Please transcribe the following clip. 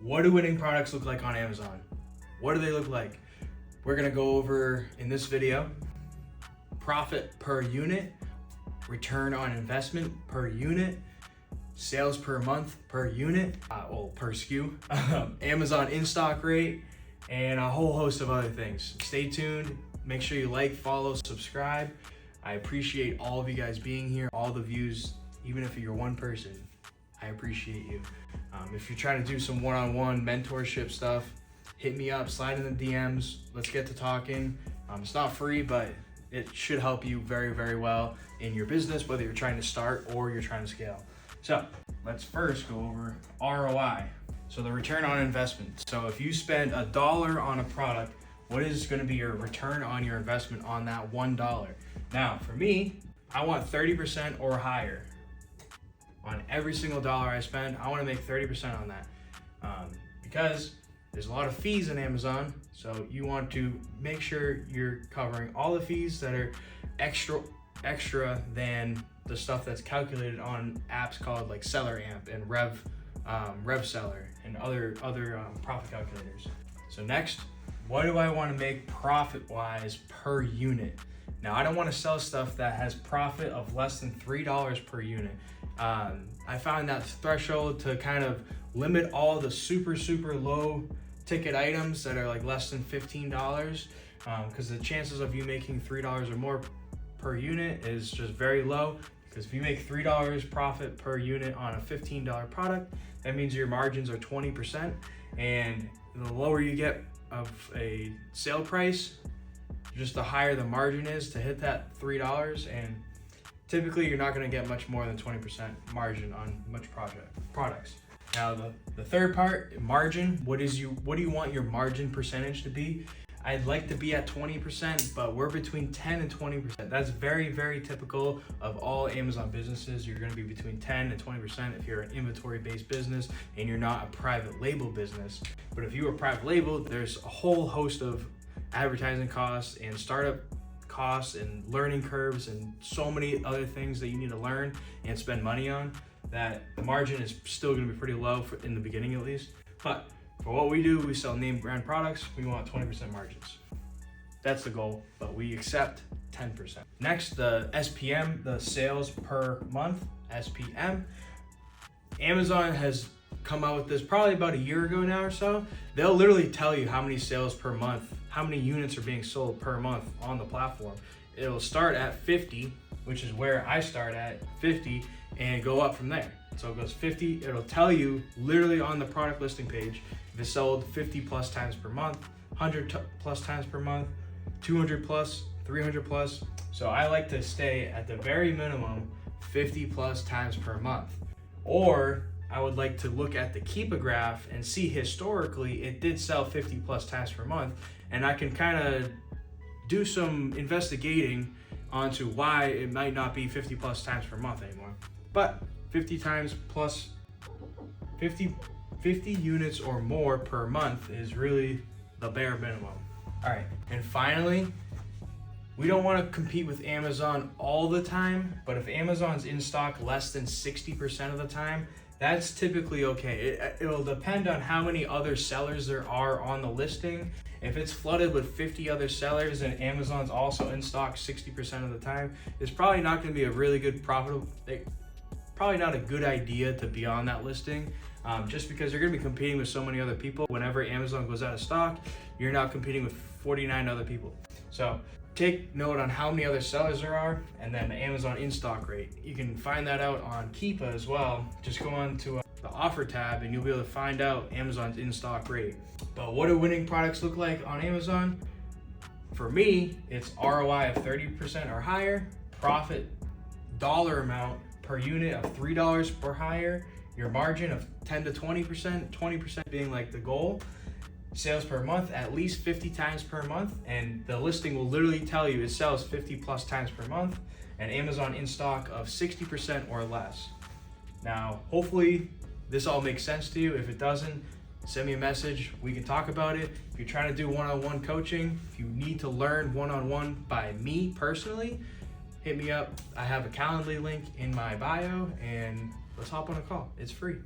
What do winning products look like on Amazon? What do they look like? We're gonna go over in this video, profit per unit, return on investment per unit, sales per month per unit, per SKU, Amazon in-stock rate, and a whole host of other things. Stay tuned. Make sure you like, follow, subscribe. I appreciate all of you guys being here, all the views, even if you're one person, I appreciate you. If you're trying to do some one-on-one mentorship stuff, hit me up, slide in the DMs, let's get to talking. It's not free, but it should help you very, very well in your business, whether you're trying to start or you're trying to scale. So let's first go over ROI. So the return on investment. So if you spend $1 on a product, what is going to be your return on your investment on that $1? Now, for me, I want 30% or higher. On every single dollar I spend, I want to make 30% on that. Because there's a lot of fees in Amazon, so you want to make sure you're covering all the fees that are extra than the stuff that's calculated on apps called like Seller Amp and Rev Seller and other profit calculators. So next, what do I want to make profit-wise per unit? Now, I don't want to sell stuff that has profit of less than $3 per unit. I found that threshold to kind of limit all the super low ticket items that are like less than $15, because the chances of you making $3 or more per unit is just very low. Because if you make $3 profit per unit on a $15 product, that means your margins are 20%, and the lower you get of a sale price, just the higher the margin is to hit that $3, and typically you're not going to get much more than 20% margin on much products. Now the third part, margin. What do you want your margin percentage to be? I'd like to be at 20%, but we're between 10 and 20%. That's very, very typical of all Amazon businesses. You're going to be between 10 and 20% if you're an inventory-based business and you're not a private label business. But if you are private label, there's a whole host of advertising costs and startup costs and learning curves and so many other things that you need to learn and spend money on, that the margin is still going to be pretty low in the beginning at least. But for what we do, we sell name brand products. We want 20% margins. That's the goal, but we accept 10%. Next, the SPM, the sales per month, SPM. Amazon has come out with this probably about a year ago now or so. They'll literally tell you how many sales per month, how many units are being sold per month on the platform. It'll start at 50, which is where I start at 50, and go up from there. So it goes 50, it'll tell you literally on the product listing page if it's sold 50 plus times per month, 100 plus times per month, 200 plus, 300 plus. So I like to stay at the very minimum 50 plus times per month. Or I would like to look at the Keepa graph and see historically it did sell 50 plus times per month, and I can kind of do some investigating onto why it might not be 50 plus times per month anymore. But 50 times plus 50 units or more per month is really the bare minimum. All right, and finally, we don't want to compete with Amazon all the time, but if Amazon's in stock less than 60% of the time, that's typically okay. It'll depend on how many other sellers there are on the listing. If it's flooded with 50 other sellers and Amazon's also in stock 60% of the time, it's probably not going to be a really good probably not a good idea to be on that listing, just because you're going to be competing with so many other people. Whenever Amazon goes out of stock, you're now competing with 49 other people. So take note on how many other sellers there are, and then the Amazon in-stock rate. You can find that out on Keepa as well. Just go on to the offer tab and you'll be able to find out Amazon's in-stock rate. But what do winning products look like on Amazon? For me, it's ROI of 30% or higher, profit dollar amount per unit of $3 or higher, your margin of 10 to 20%, 20% being like the goal, sales per month at least 50 times per month, and the listing will literally tell you it sells 50 plus times per month, and Amazon in stock of 60% or less. Now, hopefully this all makes sense to you. If it doesn't, send me a message. We can talk about it. If you're trying to do one-on-one coaching, if you need to learn one-on-one by me personally, hit me up. I have a Calendly link in my bio, and let's hop on a call. It's free.